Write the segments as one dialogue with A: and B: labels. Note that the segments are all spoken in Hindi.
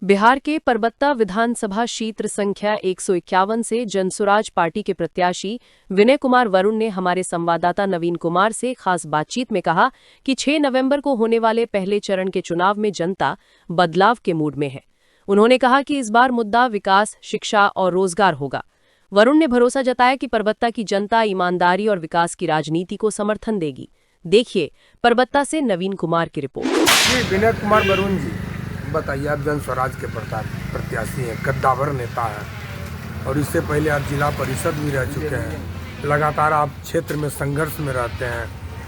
A: बिहार के परबत्ता विधानसभा क्षेत्र संख्या 151 से जनसुराज पार्टी के प्रत्याशी विनय कुमार वरुण ने हमारे संवाददाता नवीन कुमार से खास बातचीत में कहा कि 6 नवंबर को होने वाले पहले चरण के चुनाव में जनता बदलाव के मूड में है। उन्होंने कहा कि इस बार मुद्दा विकास, शिक्षा और रोजगार होगा। वरुण ने भरोसा जताया कि परबत्ता की जनता ईमानदारी और विकास की राजनीति को समर्थन देगी। देखिए परबत्ता से नवीन कुमार की रिपोर्ट।
B: विनय कुमार वरुण जी, बताइए, आप जन स्वराज के प्रत्याशी हैं, कद्दावर नेता हैं और इससे पहले आप जिला परिषद भी रह चुके हैं। लगातार आप क्षेत्र में संघर्ष में रहते हैं,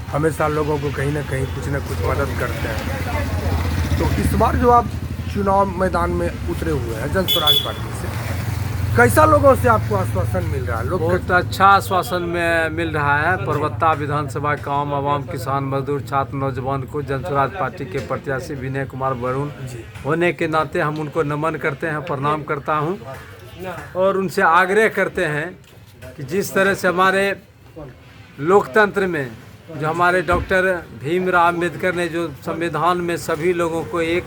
B: हमेशा लोगों को कहीं ना कहीं कुछ न कुछ मदद करते हैं। तो इस बार जो आप चुनाव मैदान में उतरे हुए हैं जन स्वराज पार्टी से, कैसा लोगों से आपको आश्वासन मिल रहा है? लोग
C: बहुत अच्छा आश्वासन में मिल रहा है। परबत्ता विधानसभा का आवाम, किसान, मजदूर, छात्र, नौजवान को जनसुराज पार्टी के प्रत्याशी विनय कुमार वरुण होने के नाते हम उनको नमन करते हैं, प्रणाम करता हूं और उनसे आग्रह करते हैं कि जिस तरह से हमारे लोकतंत्र में जो हमारे डॉक्टर भीमराव अम्बेडकर ने जो संविधान में सभी लोगों को एक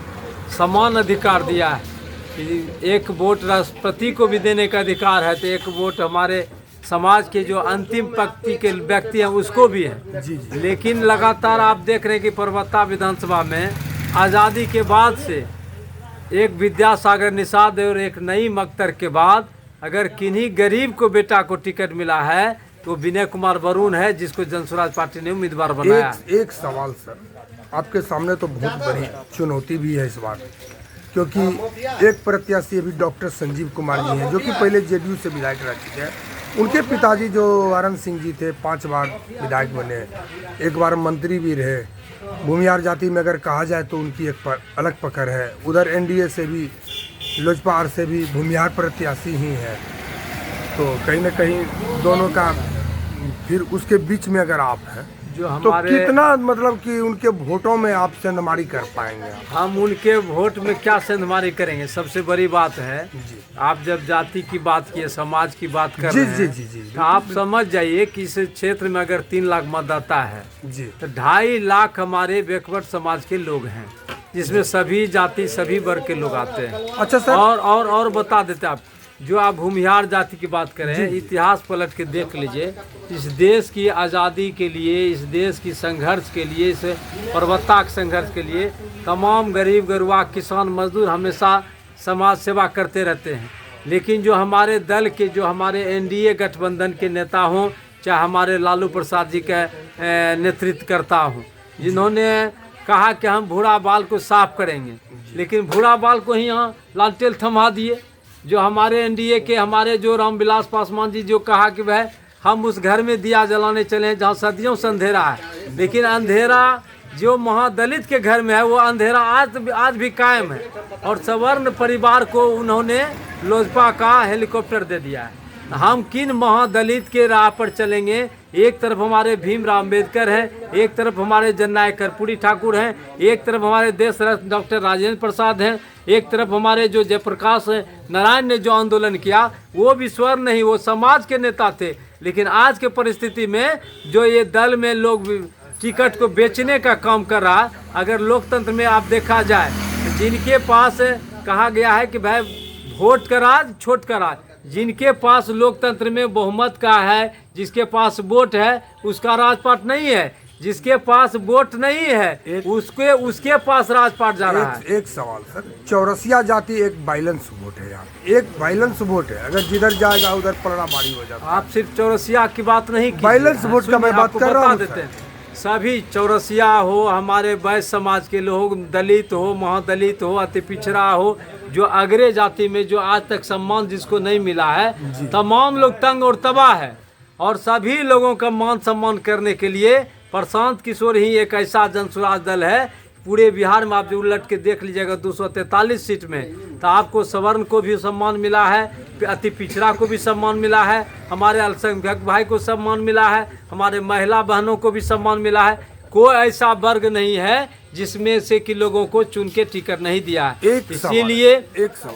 C: समान अधिकार दिया है कि एक वोट राष्ट्रपति को भी देने का अधिकार है, तो एक वोट हमारे समाज के जो अंतिम पंक्ति के व्यक्ति हैं उसको भी है। लेकिन लगातार आप देख रहे हैं कि परबत्ता विधानसभा में आज़ादी के बाद से एक विद्यासागर निषाद और एक नईम अख्तर के बाद अगर किन्हीं गरीब को बेटा को टिकट मिला है तो विनय कुमार वरुण है, जिसको जनसुराज पार्टी ने उम्मीदवार बनाया।
B: एक सवाल सर, आपके सामने तो बहुत बड़ी चुनौती भी है इस बार, क्योंकि एक प्रत्याशी अभी डॉक्टर संजीव कुमार जी हैं जो कि पहले जेडीयू से विधायक रह चुके हैं। उनके पिताजी जो आनंद सिंह जी थे 5 बार विधायक बने, एक बार मंत्री भी रहे। भूमिहार जाति में अगर कहा जाए तो उनकी एक अलग पकड़ है। उधर एनडीए से भी, लोजपा से भी भूमिहार प्रत्याशी ही है। तो कहीं ना कहीं दोनों का फिर उसके बीच में अगर आप हैं
C: जो
B: तो
C: हमारे
B: कितना मतलब कि उनके वोटों में आप सेंधमारी कर पाएंगे?
C: हम उनके वोट में क्या सेंधमारी करेंगे? सबसे बड़ी बात है, आप जब जाति की बात की, समाज की बात कर रहे हैं, तो आप समझ जाइए कि इस क्षेत्र में अगर 3 लाख मतदाता है तो 2.5 लाख हमारे बैकवर्ड समाज के लोग हैं, जिसमें सभी जाति, सभी वर्ग के लोग आते हैं।
B: अच्छा सर,
C: और बता देते आप, जो आप भूमिहार जाति की बात करें, इतिहास पलट के देख लीजिए। इस देश की आज़ादी के लिए, इस देश की संघर्ष के लिए, इस परबत्ता के संघर्ष के लिए तमाम गरीब गरुआ, किसान, मजदूर हमेशा समाज सेवा करते रहते हैं। लेकिन जो हमारे दल के, जो हमारे एनडीए गठबंधन के नेता हों, चाहे हमारे लालू प्रसाद जी का नेतृत्व करता हूँ, जिन्होंने कहा कि हम भूरा बाल को साफ करेंगे, लेकिन भूरा बाल को ही यहाँ लालटेन थमा दिए। जो हमारे एनडीए के, हमारे जो रामविलास पासवान जी जो कहा कि वह हम उस घर में दिया जलाने चले जहाँ सदियों से अंधेरा है, लेकिन अंधेरा जो महादलित के घर में है वो अंधेरा आज भी कायम है। और सवर्ण परिवार को उन्होंने लोजपा का हेलीकॉप्टर दे दिया है। हम किन महादलित के राह पर चलेंगे? एक तरफ हमारे भीमराव अम्बेडकर हैं, एक तरफ हमारे जननायक कर्पूरी ठाकुर हैं, एक तरफ हमारे देश रत्न डॉक्टर राजेंद्र प्रसाद हैं, एक तरफ हमारे जो जयप्रकाश नारायण ने जो आंदोलन किया वो भी स्वर्ण नहीं, वो समाज के नेता थे। लेकिन आज के परिस्थिति में जो ये दल में लोग टिकट को बेचने का काम कर रहा, अगर लोकतंत्र में आप देखा जाए तो जिनके पास कहा गया है कि भाई वोट का राज, छोट का राज, जिनके पास लोकतंत्र में बहुमत का है, जिसके पास वोट है उसका राजपाट नहीं है, जिसके पास वोट नहीं है उसके पास राजपाट जा रहा है।
B: एक सवाल सर, चौरसिया जाति एक बैलेंस वोट है, यहाँ एक बैलेंस वोट है, अगर जिधर जाएगा उधर पलड़ा मारी हो जाता है।
C: आप सिर्फ चौरसिया की बात नहीं की,
B: बैलेंस वोट का मैं बात कर रहा हूँ।
C: सभी चौरसिया हो, हमारे वैश्य समाज के लोग, दलित हो, महादलित हो, अति पिछड़ा हो, जो अग्रे जाति में जो आज तक सम्मान जिसको नहीं मिला है, तमाम लोग तंग और तबाह है। और सभी लोगों का मान सम्मान करने के लिए प्रशांत किशोर ही एक ऐसा जनसुराज दल है। पूरे बिहार में आप जो उलट के देख लीजिएगा 243 सीट में, तो आपको सवर्ण को भी सम्मान मिला है, अति पिछड़ा को भी सम्मान मिला है, हमारे अल्पसंख्यक भाई को सम्मान मिला है, हमारे महिला बहनों को भी सम्मान मिला है। कोई ऐसा वर्ग नहीं है जिसमें से कि लोगों को चुन के टिकट नहीं दिया है। इसीलिए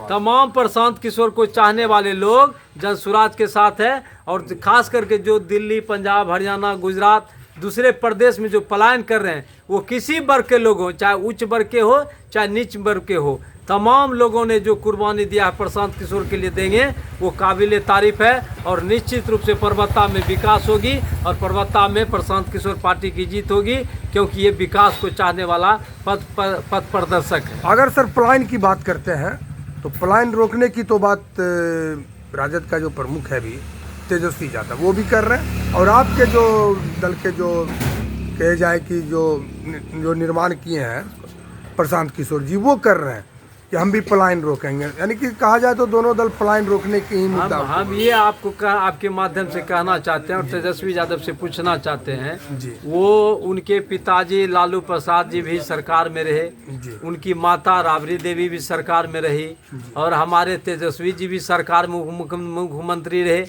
C: तमाम प्रशांत किशोर को चाहने वाले लोग जनसुराज के साथ है। और खास करके जो दिल्ली, पंजाब, हरियाणा, गुजरात, दूसरे प्रदेश में जो पलायन कर रहे हैं वो किसी वर्ग के लोग हो, चाहे उच्च वर्ग के हो चाहे नीच वर्ग के हो, तमाम लोगों ने जो कुर्बानी दिया है प्रशांत किशोर के लिए देंगे, वो काबिल तारीफ है। और निश्चित रूप से पर्वता में विकास होगी और पर्वता में प्रशांत किशोर पार्टी की जीत होगी, क्योंकि ये विकास को चाहने वाला पथ प्रदर्शक है।
B: अगर सर पलायन की बात करते हैं तो पलायन रोकने की तो बात राजद का जो प्रमुख है भी तेजस्वी यादव वो भी कर रहे हैं, और आपके जो दल के जो कहे जाए कि जो निर्माण किए हैं प्रशांत किशोर जी वो कर रहे हैं कि हम भी पलायन रोकेंगे। यानी कि कहा जाए तो दोनों दल पलायन रोकने की ही मुद्दा
C: हम ये आपके माध्यम से कहना चाहते हैं और तेजस्वी यादव से पूछना चाहते हैं
B: जी।
C: वो उनके पिताजी लालू प्रसाद जी भी सरकार में रहे, उनकी माता राबड़ी देवी भी सरकार में रही, और हमारे तेजस्वी जी भी सरकार में मुख्यमंत्री रहे।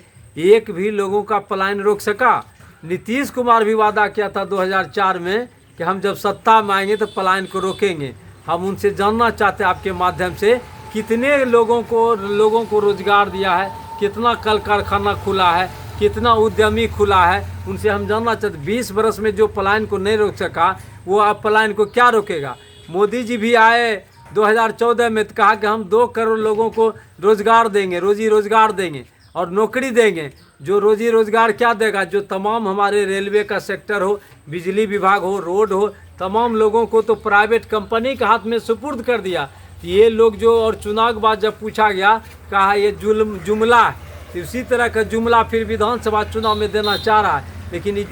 C: एक भी लोगों का पलायन रोक सका? नीतीश कुमार भी वादा किया था 2004 में कि हम जब सत्ता में आएंगे तो पलायन को रोकेंगे। हम उनसे जानना चाहते हैं आपके माध्यम से, कितने लोगों को रोजगार दिया है, कितना कल कारखाना खुला है, कितना उद्यमी खुला है, उनसे हम जानना चाहते। 20 बरस में जो पलायन को नहीं रोक सका वो अब पलायन को क्या रोकेगा? मोदी जी भी आए 2014 में तो कहा कि हम 2 करोड़ लोगों को रोजगार देंगे, रोजी रोजगार देंगे और नौकरी देंगे। जो रोजी रोजगार क्या देगा? जो तमाम हमारे रेलवे का सेक्टर हो, बिजली विभाग हो, रोड हो, तमाम लोगों को तो प्राइवेट कंपनी के हाथ में सुपुर्द कर दिया। ये लोग जो, और चुनाव के बाद जब पूछा गया कहा ये जुमला है, तो इसी तरह का जुमला फिर विधानसभा चुनाव में देना चाह रहा है। लेकिन ये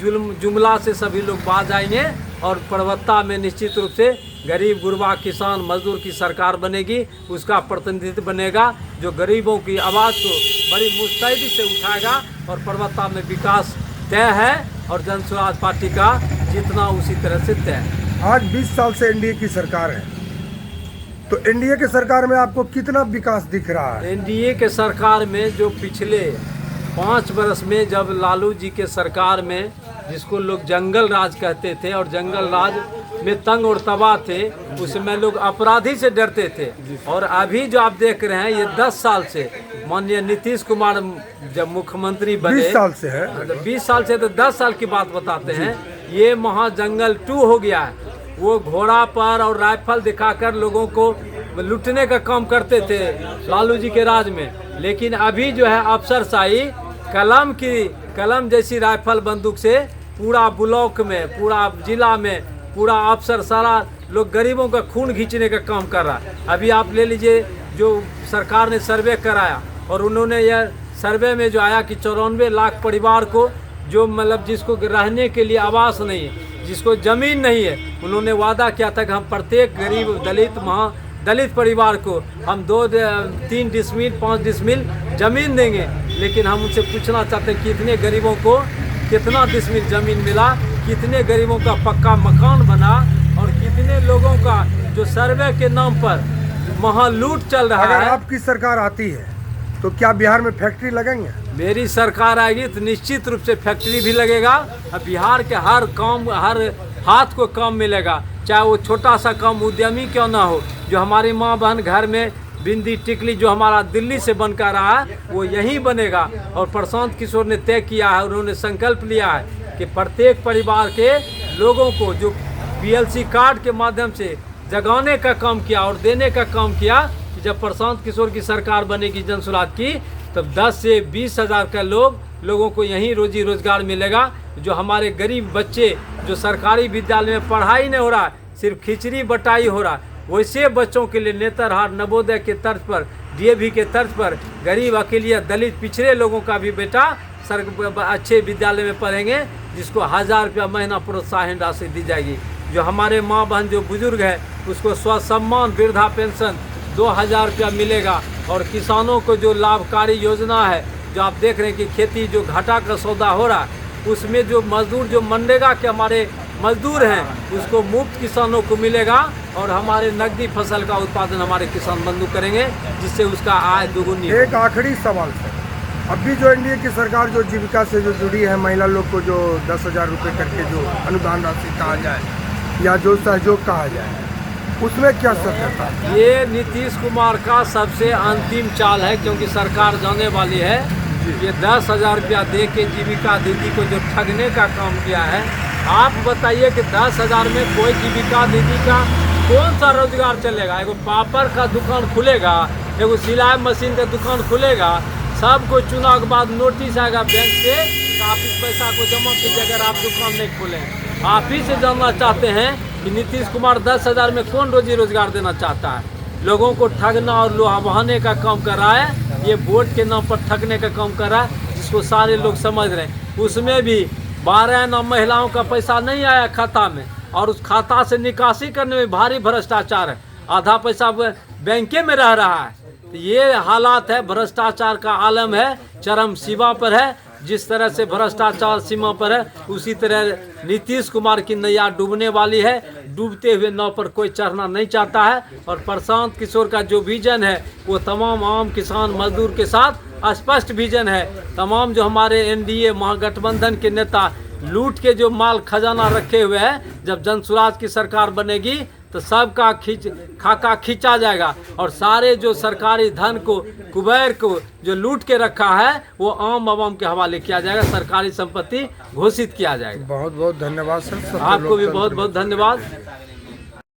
C: जुमला से सभी लोग बाज आएंगे और पर्वता में निश्चित रूप से गरीब गुरबा किसान मजदूर की सरकार बनेगी, उसका प्रतिनिधित्व बनेगा जो गरीबों की आवाज़ को बड़ी मुस्तैदी से उठाएगा। और पर्वता में विकास तय है और जन स्वराज पार्टी का जितना उसी तरह से तय है।
B: आज 20 साल से एनडीए की सरकार है, तो एनडीए के सरकार में आपको कितना विकास दिख रहा है?
C: एनडीए के सरकार में जो पिछले 5 बरस में जब लालू जी के सरकार में, जिसको लोग जंगल राज कहते थे और जंगल राज में तंग और तबाह थे, उसमें लोग अपराधी से डरते थे। और अभी जो आप देख रहे हैं ये 10 साल से माननीय नीतीश कुमार जब मुख्यमंत्री बने,
B: 20 साल से है,
C: 20 साल से तो 10 साल की बात बताते हैं। ये महाजंगल 2 हो गया है। वो घोड़ा पर और राइफल दिखाकर लोगों को लूटने का काम करते थे लालू जी के राज में। लेकिन अभी जो है अफसरशाही कलम जैसी राइफल बंदूक से पूरा ब्लॉक में, पूरा जिला में, पूरा अफसर सारा लोग गरीबों का खून खींचने का काम कर रहा है। अभी आप ले लीजिए, जो सरकार ने सर्वे कराया और उन्होंने यह सर्वे में जो आया कि 94 लाख परिवार को, जो मतलब जिसको रहने के लिए आवास नहीं है, जिसको ज़मीन नहीं है, उन्होंने वादा किया था कि हम प्रत्येक गरीब दलित परिवार को हम 2-3 डिसमिल 5 डिसमिल ज़मीन देंगे। लेकिन हम उनसे पूछना चाहते हैं कितने गरीबों को कितना डिसमिल ज़मीन मिला, कितने गरीबों का पक्का मकान बना, और कितने लोगों का जो सर्वे के नाम पर महालूट चल रहा है।
B: अगर आपकी सरकार आती है तो क्या बिहार में फैक्ट्री लगेंगे?
C: मेरी सरकार आएगी तो निश्चित रूप से फैक्ट्री भी लगेगा। बिहार के हर काम, हर हाथ को काम मिलेगा, चाहे वो छोटा सा काम उद्यमी क्यों ना हो। जो हमारी माँ बहन घर में बिंदी टिकली जो हमारा दिल्ली से बनकर रहा है वो यहीं बनेगा। और प्रशांत किशोर ने तय किया है, उन्होंने संकल्प लिया है कि प्रत्येक परिवार के लोगों को जो पीएलसी कार्ड के माध्यम से जगाने का काम किया और देने का काम किया कि जब प्रशांत किशोर की सरकार बनेगी जन स्वराज की, तब 10 से 20 हज़ार का लोगों को यहीं रोजी रोजगार मिलेगा। जो हमारे गरीब बच्चे जो सरकारी विद्यालय में पढ़ाई नहीं हो रहा, सिर्फ खिचड़ी बटाई हो रहा, वैसे बच्चों के लिए नेतरहाट नवोदय के तर्ज पर, डीएवी के तर्ज पर गरीब अकेलिया दलित पिछड़े लोगों का भी बेटा अच्छे विद्यालय में पढ़ेंगे, जिसको 1000 रुपया महीना प्रोत्साहन राशि दी जाएगी। जो हमारे माँ बहन जो बुजुर्ग है उसको स्वसम्मान वृद्धा पेंशन 2000 रुपया मिलेगा। और किसानों को जो लाभकारी योजना है, जो आप देख रहे हैं कि खेती जो घाटा का सौदा हो रहा है, उसमें जो मजदूर जो मनरेगा के हमारे मजदूर हैं उसको मुफ्त किसानों को मिलेगा। और हमारे नकदी फसल का उत्पादन हमारे किसान बंधु करेंगे, जिससे उसका आय दुगुनी।
B: एक आखिरी सवाल सर, अभी जो एनडीए की सरकार जो जीविका से जो जुड़ी है, महिला लोग को जो 10,000 रुपये करके जो अनुदान राशि कहा जाए या जो सहयोग कहा जाए, उसमें क्या सत्यता है?
C: ये नीतीश कुमार का सबसे अंतिम चाल है, क्योंकि सरकार जाने वाली है। ये 10,000 रुपया दे के जीविका दीदी को जो ठगने का काम किया है, आप बताइए कि 10,000 में कोई जीविका दीदी का कौन सा रोजगार चलेगा? एगो पापड़ का दुकान खुलेगा, एगो सिलाई मशीन का दुकान खुलेगा, सबको चुनाव के बाद नोटिस आएगा बैंक से, आप इस पैसा को जमा कीजिए अगर आप दुकान नहीं खोलें। आप ही से जानना चाहते हैं कि नीतीश कुमार 10,000 में कौन रोजी रोजगार देना चाहता है? लोगों को ठगना और लोहा बहाने का काम कर रहा है, ये वोट के नाम पर ठगने का काम कर रहा है, जिसको सारे लोग समझ रहे हैं। उसमें भी 12 ना महिलाओं का पैसा नहीं आया खाता में, और उस खाता से निकासी करने में भारी भ्रष्टाचार है, आधा पैसा बैंके में रह रहा है। तो ये हालात है, भ्रष्टाचार का आलम है, चरम सीमा पर है। जिस तरह से भ्रष्टाचार सीमा पर है, उसी तरह नीतीश कुमार की नैया डूबने वाली है। डूबते हुए नाव पर कोई चढ़ना नहीं चाहता है, और प्रशांत किशोर का जो विजन है वो तमाम आम किसान मजदूर के साथ स्पष्ट विजन है। तमाम जो हमारे एनडीए महागठबंधन के नेता लूट के जो माल खजाना रखे हुए हैं, जब जनसुराज की सरकार बनेगी तो सबका खाका खींचा जाएगा, और सारे जो सरकारी धन को, कुबेर को जो लूट के रखा है वो आम आवाम के हवाले किया जाएगा, सरकारी संपत्ति घोषित किया जाएगा।
B: बहुत बहुत धन्यवाद सर।
C: आपको भी बहुत बहुत धन्यवाद।